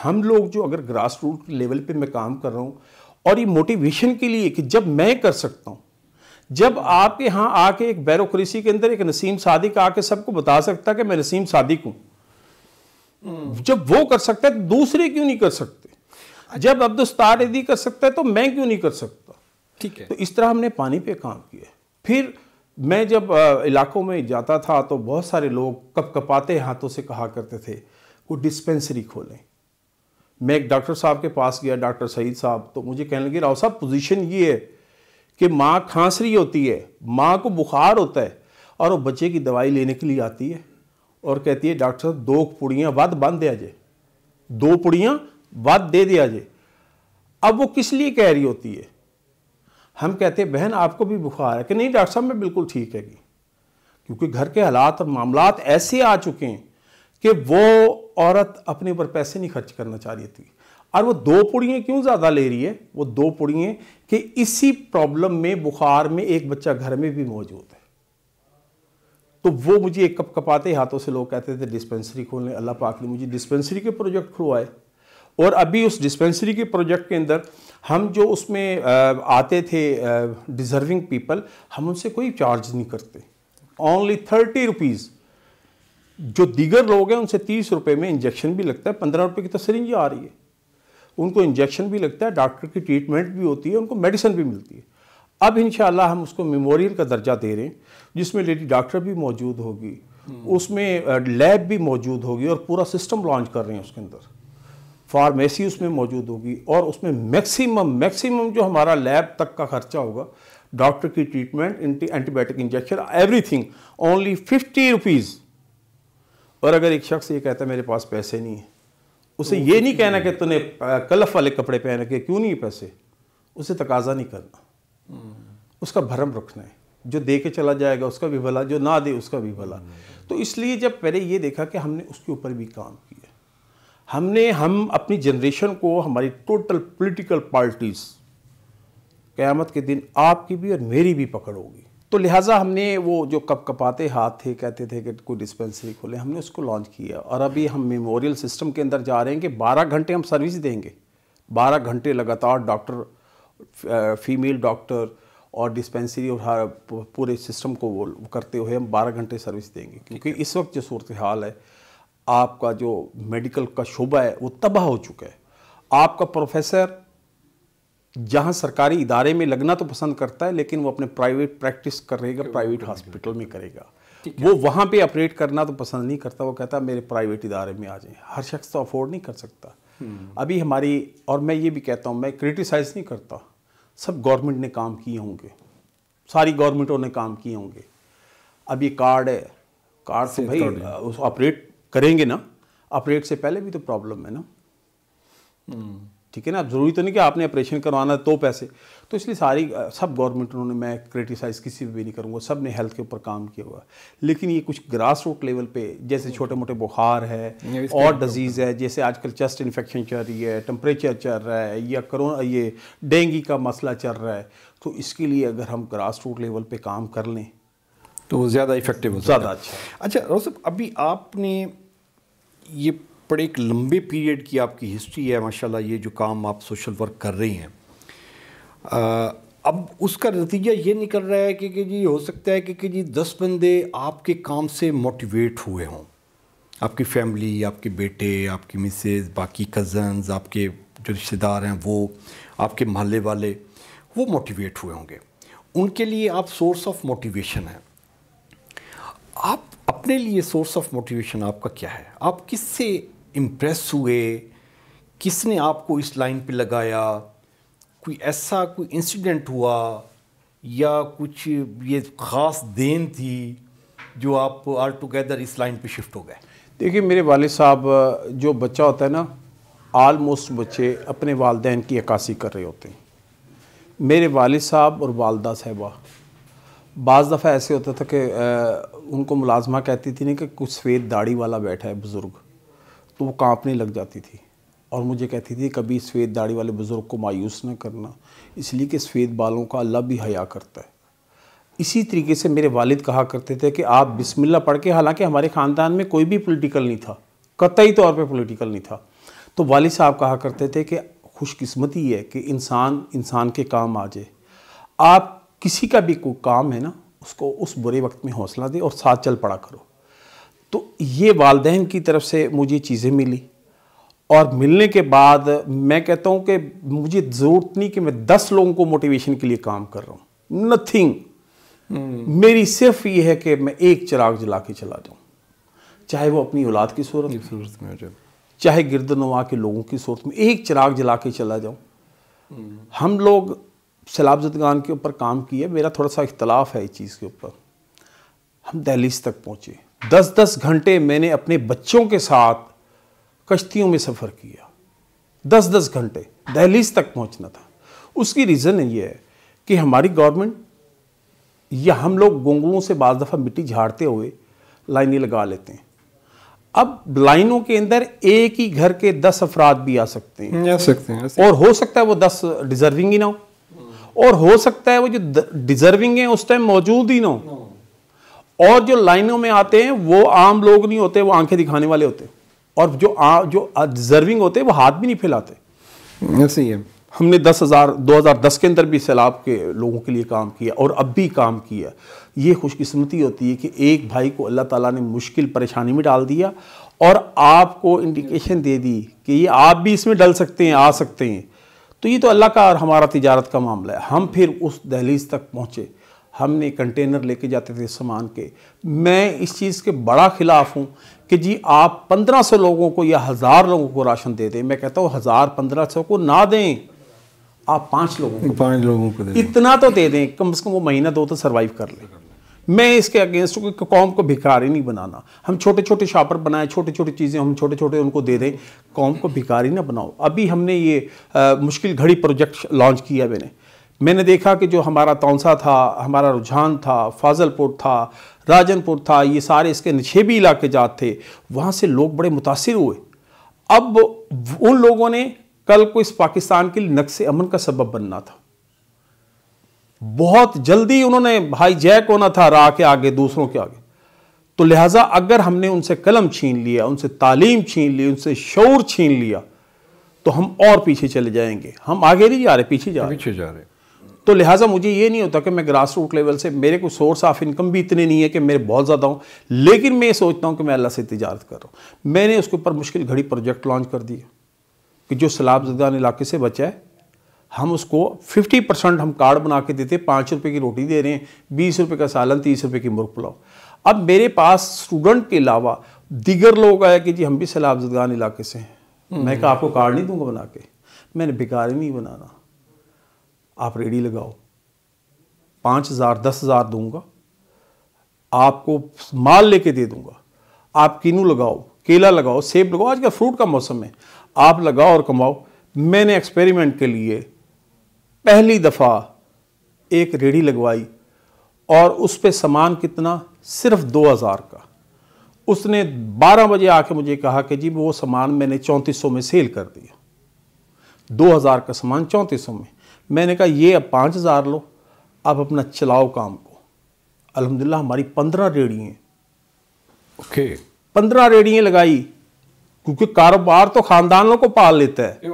हम लोग जो अगर ग्रास रूट लेवल पे मैं काम कर रहा हूँ और ये मोटिवेशन के लिए कि जब मैं कर सकता हूँ, जब आपके यहाँ आके एक ब्यूरोक्रेसी के अंदर एक नसीम सादिक आके सबको बता सकता कि मैं नसीम सादिक हूँ, जब वो कर सकता है तो दूसरे क्यों नहीं कर सकते? जब अब्दुस्तार यदि कर सकता है तो मैं क्यों नहीं कर सकता? ठीक है। तो इस तरह हमने पानी पे काम किया। फिर मैं जब इलाकों में जाता था तो बहुत सारे लोग कपकपाते हाथों से कहा करते थे वो डिस्पेंसरी खोलें। मैं एक डॉक्टर साहब के पास गया, डॉक्टर सईद साहब, तो मुझे कहने लगे राव साहब पोजीशन ये है कि माँ खांस रही होती है, माँ को बुखार होता है और वो बच्चे की दवाई लेने के लिए आती है और कहती है डॉक्टर साहब 2 पुड़ियाँ वध बांध दिया जाए, 2 पुड़ियाँ वध दे दिया जाए। अब वो किस लिए कह रही होती है? हम कहते हैं बहन आपको भी बुखार है कि नहीं डॉक्टर साहब मैं बिल्कुल ठीक है, क्योंकि घर के हालात और मामलात ऐसे आ चुके हैं कि वो औरत अपने ऊपर पैसे नहीं खर्च करना चाह रही थी। और वो 2 पुड़ियाँ क्यों ज़्यादा ले रही है? वो 2 पुड़ियाँ कि इसी प्रॉब्लम में बुखार में एक बच्चा घर में भी मौजूद है। तो वो मुझे एक कपकपाते हाथों से लोग कहते थे डिस्पेंसरी खोलने। अल्लाह पाक ने मुझे डिस्पेंसरी के प्रोजेक्ट खुलवाए और अभी उस डिस्पेंसरी के प्रोजेक्ट के अंदर हम जो उसमें आते थे डिज़र्विंग पीपल, हम उनसे कोई चार्ज नहीं करते, ओनली 30 रुपीज़। जो दीगर लोग हैं उनसे 30 रुपये में इंजेक्शन भी लगता है, 15 रुपये की तो सिरिंज आ रही है, उनको इंजेक्शन भी लगता है, डॉक्टर की ट्रीटमेंट भी होती है, उनको मेडिसिन भी मिलती है। अब इंशाल्लाह हम उसको मेमोरियल का दर्जा दे रहे हैं जिसमें लेडी डॉक्टर भी मौजूद होगी, उसमें लैब भी मौजूद होगी और पूरा सिस्टम लॉन्च कर रहे हैं उसके अंदर। फार्मेसी उसमें मौजूद होगी और उसमें मैक्सिमम जो हमारा लैब तक का खर्चा होगा, डॉक्टर की treatment, antibiotic injection, everything only 50 rupees. और अगर एक शख्स ये कहता है मेरे पास पैसे नहीं है, उसे ये नहीं कहना कि तूने कलफ वाले कपड़े पहन के क्यों नहीं पैसे, उसे तकाजा नहीं करना, उसका भरम रखना है। जो दे के चला जाएगा उसका भी भला, जो ना दे उसका भी भला। तो इसलिए जब पहले ये देखा कि हमने उसके ऊपर भी काम किया, हम अपनी जनरेशन को, हमारी टोटल पॉलिटिकल पार्टीज क़यामत के दिन आपकी भी और मेरी भी पकड़ होगी। तो लिहाजा हमने वो जो कपकपाते हाथ थे, कहते थे कि कोई डिस्पेंसरी खोले, हमने उसको लॉन्च किया और अभी हम मेमोरियल सिस्टम के अंदर जा रहे हैं कि 12 घंटे हम सर्विस देंगे, 12 घंटे लगातार डॉक्टर, फीमेल डॉक्टर और डिस्पेंसरी और पूरे सिस्टम को वो करते हुए हम 12 घंटे सर्विस देंगे। क्योंकि इस वक्त जो सूरत हाल है, आपका जो मेडिकल का शोबा है वो तबाह हो चुका है। आपका प्रोफेसर जहाँ सरकारी इदारे में लगना तो पसंद करता है, लेकिन वो अपने प्राइवेट प्रैक्टिस करेगा, प्राइवेट हॉस्पिटल में करेगा, वो वहाँ पे ऑपरेट करना तो पसंद नहीं करता, वो कहता है मेरे प्राइवेट इदारे में आ जाए। हर शख्स तो अफोर्ड नहीं कर सकता। अभी हमारी, और मैं ये भी कहता हूँ, मैं क्रिटिसाइज़ नहीं करता, सब गवर्नमेंट ने काम किए होंगे, सारी गवर्नमेंटों ने काम किए होंगे। अब ये कार्ड है, कार्ड से भाई उस ऑपरेट करेंगे ना, ऑपरेट से पहले भी तो प्रॉब्लम है ना, ठीक है ना। अब ज़रूरी तो नहीं कि आपने ऑपरेशन करवाना तो पैसे, तो इसलिए सब गवर्नमेंटों ने, मैं क्रिटिसाइज़ किसी भी नहीं करूँगा, सब ने हेल्थ के ऊपर काम किया हुआ। लेकिन ये कुछ ग्रास रूट लेवल पे, जैसे छोटे मोटे बुखार है और डिजीज़ है, जैसे आजकल चेस्ट इन्फेक्शन चल रही है, टेम्परेचर चल रहा है, या कोरोना, ये डेंगू का मसला चल रहा है, तो इसके लिए अगर हम ग्रास रूट लेवल पर काम कर लें तो ज़्यादा इफेक्टिव हो, ज़्यादा अच्छा। अच्छा रोज़, अभी आपने ये बड़े एक लंबे पीरियड की आपकी हिस्ट्री है माशाल्लाह, ये जो काम आप सोशल वर्क कर रही हैं, अब उसका नतीजा ये निकल रहा है कि जी हो सकता है कि जी 10 बंदे आपके काम से मोटिवेट हुए हों, आपकी फैमिली, आपके बेटे, आपकी मिसेज, बाकी कज़न्स, आपके जो रिश्तेदार हैं, वो आपके मोहल्ले वाले, वो मोटिवेट हुए होंगे, उनके लिए आप सोर्स ऑफ मोटिवेशन हैं। आप अपने लिए सोर्स ऑफ मोटिवेशन आपका क्या है? आप किससे इम्प्रेस हुए, किसने आपको इस लाइन पे लगाया, कोई ऐसा कोई इंसिडेंट हुआ या कुछ ये ख़ास देन थी जो आप ऑल टुगेदर इस लाइन पे शिफ्ट हो गए? देखिए, मेरे वालिद साहब, जो बच्चा होता है ना, आलमोस्ट बच्चे अपने वालिदैन की अक्कासी कर रहे होते हैं। मेरे वालिद साहब और वालदा साहिबा, बाज़ दफ़ा ऐसे होता था कि उनको मुलाजमा कहती थी नहीं कि कुछ सफ़ेद दाढ़ी वाला बैठा है बुज़ुर्ग, तो वो कांपने लग जाती थी और मुझे कहती थी कभी सफ़ेद दाढ़ी वाले बुज़ुर्ग को मायूस न करना, इसलिए कि सफ़ेद बालों का अल्लाह भी हया करता है। इसी तरीके से मेरे वालिद कहा करते थे कि आप बिस्मिल्लाह पढ़ के, हालांकि हमारे ख़ानदान में कोई भी पॉलिटिकल नहीं था, कतई तौर पे पॉलिटिकल नहीं था, तो वालिद साहब कहा करते थे कि खुशकिस्मती है कि इंसान इंसान के काम आ जाए। आप किसी का भी कोई काम है ना, उसको उस बुरे वक्त में हौसला दे और साथ चल पड़ा करो। तो ये वालिदैन की तरफ से मुझे चीज़ें मिली, और मिलने के बाद मैं कहता हूँ कि मुझे ज़रूरत नहीं कि मैं 10 लोगों को मोटिवेशन के लिए काम कर रहा हूँ, नथिंग। मेरी सिर्फ ये है कि मैं एक चिराग जला के चला जाऊँ, चाहे वो अपनी औलाद की सूरत में हो जाए, चाहे गिरदनवा के लोगों की सूरत में, एक चिराग जला के चला जाऊँ। हम लोग सैलाब ज़दगान के ऊपर काम किए, मेरा थोड़ा सा इख्तलाफ है इस चीज़ के ऊपर। हम दहलीज तक पहुँचे, 10-10 घंटे मैंने अपने बच्चों के साथ कश्तियों में सफ़र किया, 10-10 घंटे दहलीज तक पहुँचना था। उसकी रीज़न ये है कि हमारी गवर्नमेंट या हम लोग गोंगलों से बाज़ दफ़ा मिट्टी झाड़ते हुए लाइनें लगा लेते हैं। अब लाइनों के अंदर एक ही घर के 10 अफराद भी आ सकते हैं, और हो सकता है वो 10 डिज़र्विंग ही ना हो, और हो सकता है वो जो डिज़र्विंग हैं उस टाइम मौजूद ही ना हो, और जो लाइनों में आते हैं वो आम लोग नहीं होते, वो आंखें दिखाने वाले होते, और जो डिज़र्विंग होते हैं वो हाथ भी नहीं फैलाते। ऐसे ही है। हमने 2010 के अंदर भी सैलाब के लोगों के लिए काम किया और अब भी काम किया। ये खुशकिस्मती होती है कि एक भाई को अल्लाह ताला ने मुश्किल परेशानी में डाल दिया और आपको इंडिकेशन दे दी कि ये आप भी इसमें डल सकते हैं, आ सकते हैं। तो ये तो अल्लाह का और हमारा तिजारत का मामला है। हम फिर उस दहलीज तक पहुँचे, हमने कंटेनर लेके जाते थे सामान के। मैं इस चीज़ के बड़ा ख़िलाफ़ हूँ कि जी आप 1500 लोगों को या 1000 लोगों को राशन दे दें। मैं कहता हूँ 1000-1500 को ना दें, आप 5 लोगों को दें, इतना तो दे दें, कम से कम वो महीना 2 तो सर्वाइव कर ले। मैं इसके अगेंस्ट हूँ कि कौम को भिखारी नहीं बनाना। हम छोटे छोटे शॉपर बनाए, छोटी छोटी चीज़ें हम छोटे छोटे उनको दे दें, कौम को भिखारी ना बनाओ। अभी हमने ये मुश्किल घड़ी प्रोजेक्ट लॉन्च किया। मैंने देखा कि जो हमारा तौंसा था, हमारा रुझान था, फाजलपुर था, राजनपुर था, ये सारे इसके निशेबी इलाके जात थे, वहाँ से लोग बड़े मुतासिर हुए। अब उन लोगों ने कल को इस पाकिस्तान के लिए नक्शे अमन का सबब बनना था। बहुत जल्दी उन्होंने भाई जैक होना था राह के आगे, दूसरों के आगे। तो लिहाजा अगर हमने उनसे कलम छीन लिया, उनसे तालीम छीन ली, उनसे शऊर छीन लिया, तो हम और पीछे चले जाएंगे। हम आगे नहीं जा रहे, पीछे जा रहे। तो लिहाजा मुझे ये नहीं होता कि मैं ग्रास रूट लेवल से, मेरे को सोर्स ऑफ इनकम भी इतने नहीं है कि मेरे बहुत ज़्यादा हूँ, लेकिन मैं ये सोचता हूँ कि मैं अल्लाह से तिजारत कर रहा हूँ। मैंने उसके ऊपर मुश्किल घड़ी प्रोजेक्ट लॉन्च कर दिया कि जो सैलाब ज़दगान इलाके से बचा है, हम उसको 50% हम कार्ड बना के देते, 5 रुपये की रोटी दे रहे हैं, 20 रुपये का सालन, 30 रुपये की मुर्ग पुलाव। अब मेरे पास स्टूडेंट के अलावा दीगर लोग आए कि जी हम भी सैलाब ज़दगान इलाके से हैं। मैं कहा आपको कार्ड नहीं दूंगा बना के, मैंने भिखारी नहीं बनाना, आप रेडी लगाओ, 5000-10,000 दूंगा, आपको माल लेके दे दूंगा, आप किनू लगाओ, केला लगाओ, सेब लगाओ, आजकल फ्रूट का मौसम है, आप लगाओ और कमाओ। मैंने एक्सपेरिमेंट के लिए पहली दफ़ा एक रेडी लगवाई और उस पे सामान कितना, सिर्फ 2000 का। उसने 12 बजे आके मुझे कहा कि जी वो सामान मैंने 3400 में सेल कर दिया। 2000 का सामान 3400 में। मैंने कहा ये अब 5000 लो, अब अपना चलाओ काम को। अल्हम्दुलिल्लाह हमारी 15 रेडियाँ हैं। ओके, 15 रेडियाँ लगाई, क्योंकि कारोबार तो खानदानों को पाल लेता है।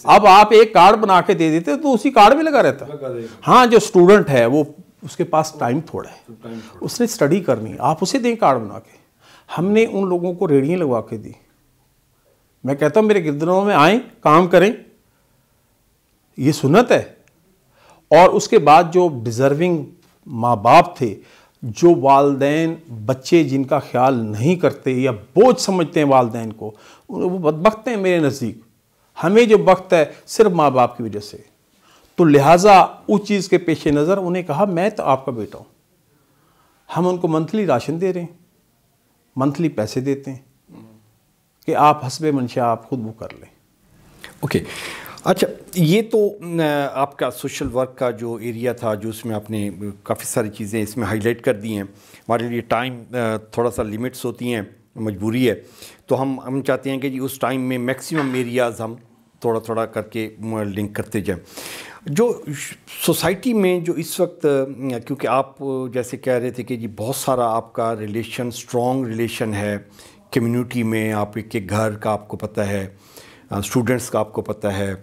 अब आप एक कार्ड बना के दे देते तो उसी कार्ड में लगा रहता है। हाँ, जो स्टूडेंट है वो उसके पास टाइम थोड़ा है, उसने स्टडी करनी है, आप उसे दें कार्ड बना के। हमने उन लोगों को रेडियाँ लगवा के दी। मैं कहता हूँ मेरे गिरदनों में आए, काम करें, ये सुन्नत है। और उसके बाद जो डिज़र्विंग माँ बाप थे, जो वालदैन बच्चे जिनका ख्याल नहीं करते या बोझ समझते हैं वालदैन को, वो बदबख्त हैं मेरे नज़दीक। हमें जो वक्त है सिर्फ माँ बाप की वजह से। तो लिहाजा उस चीज़ के पेश नज़र उन्हें कहा मैं तो आपका बेटा हूँ, हम उनको मंथली राशन दे रहे हैं, मंथली पैसे देते हैं कि आप हस्बे मंशा आप खुद वो कर लें। ओके, अच्छा, ये तो आपका सोशल वर्क का जो एरिया था, जो उसमें आपने काफ़ी सारी चीज़ें इसमें हाईलाइट कर दी हैं। हमारे लिए टाइम थोड़ा सा लिमिट्स होती हैं, मजबूरी है, तो हम चाहते हैं कि जी उस टाइम में मैक्सिमम एरियाज़ हम थोड़ा थोड़ा करके लिंक करते जाएं। जो सोसाइटी में जो इस वक्त, क्योंकि आप जैसे कह रहे थे कि जी बहुत सारा आपका रिलेशन, स्ट्रॉन्ग रिलेशन है कम्युनिटी में, आप एक घर का आपको पता है, स्टूडेंट्स का आपको पता है,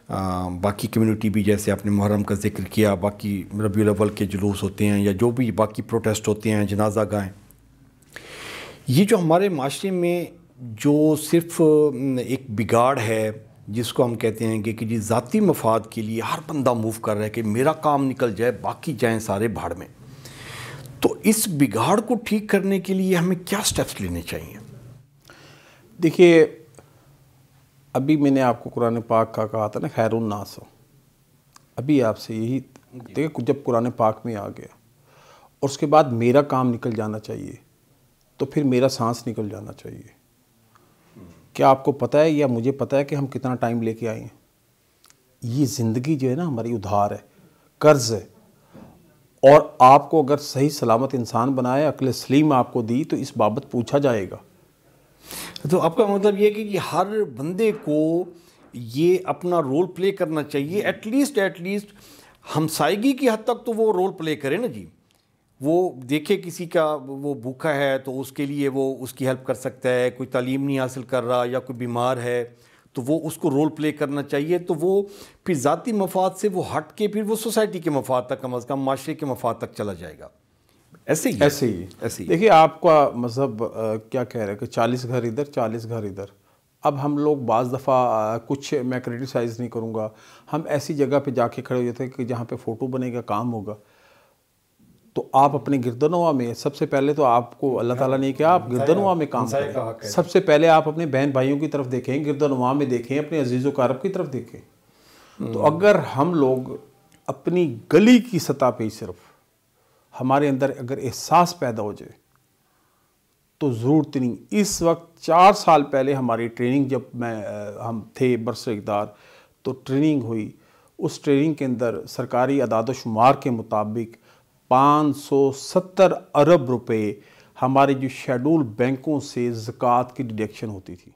बाकी कम्युनिटी भी, जैसे आपने मुहर्रम का जिक्र किया, बाकी रबीउल अव्वल के जुलूस होते हैं या जो भी बाकी प्रोटेस्ट होते हैं, जनाजा गाहें, ये जो हमारे माशरे में जो सिर्फ एक बिगाड़ है जिसको हम कहते हैं कि जी ज़ाती मफाद के लिए हर बंदा मूव कर रहा है कि मेरा काम निकल जाए, बाकी जाएं सारे भाड़ में, तो इस बिगाड़ को ठीक करने के लिए हमें क्या स्टेप्स लेने चाहिए? देखिए, अभी मैंने आपको कुरान पाक का कहा था ना, खैरुन नास हो, अभी आपसे यही देखिए, जब कुरान पाक में आ गया और उसके बाद मेरा काम निकल जाना चाहिए, तो फिर मेरा सांस निकल जाना चाहिए। क्या आपको पता है या मुझे पता है कि हम कितना टाइम लेके आए हैं? ये ज़िंदगी जो है ना हमारी उधार है, कर्ज है, और आपको अगर सही सलामत इंसान बनाया, अक्ल सलीम आपको दी, तो इस बाबत पूछा जाएगा। तो आपका मतलब ये कि हर बंदे को ये अपना रोल प्ले करना चाहिए, एटलीस्ट हमसायगी की हद तक तो वो रोल प्ले करे ना जी। वो देखे किसी का वो भूखा है तो उसके लिए वो उसकी हेल्प कर सकता है, कोई तालीम नहीं हासिल कर रहा या कोई बीमार है तो वो उसको रोल प्ले करना चाहिए। तो वो फिर ज़ाती मफाद से वो हट के फिर वो सोसाइटी के मफाद तक, कम अज़ कम माशरे के मफाद तक चला जाएगा। ऐसे ही देखिए, आपका मज़हब क्या कह रहा है कि 40 घर इधर 40 घर इधर। अब हम लोग बाज़ दफ़ा कुछ, मैं क्रिटिसाइज़ नहीं करूँगा, हम ऐसी जगह पे जाके खड़े हो जाते हैं कि जहाँ पे फ़ोटो बनेगा, काम होगा। तो आप अपने गिरदनवा में सबसे पहले तो आपको अल्लाह ताला ने किया, आप गिरदनवा में काम करें। सबसे पहले आप अपने बहन भाइयों की तरफ देखें, गिरदनवा में देखें, अपने अजीज़ व कारब की तरफ देखें। तो अगर हम लोग अपनी गली की सतह पे ही सिर्फ हमारे अंदर अगर एहसास पैदा हो जाए तो ज़रूरत नहीं। इस वक्त 4 साल पहले हमारी ट्रेनिंग, जब हम थे बरसर-ए-इक़्तिदार, तो ट्रेनिंग हुई। उस ट्रेनिंग के अंदर सरकारी अदाद-ओ-शुमार के मुताबिक 570 अरब रुपए हमारे जो शेड्यूल बैंकों से ज़कात की डिडक्शन होती थी।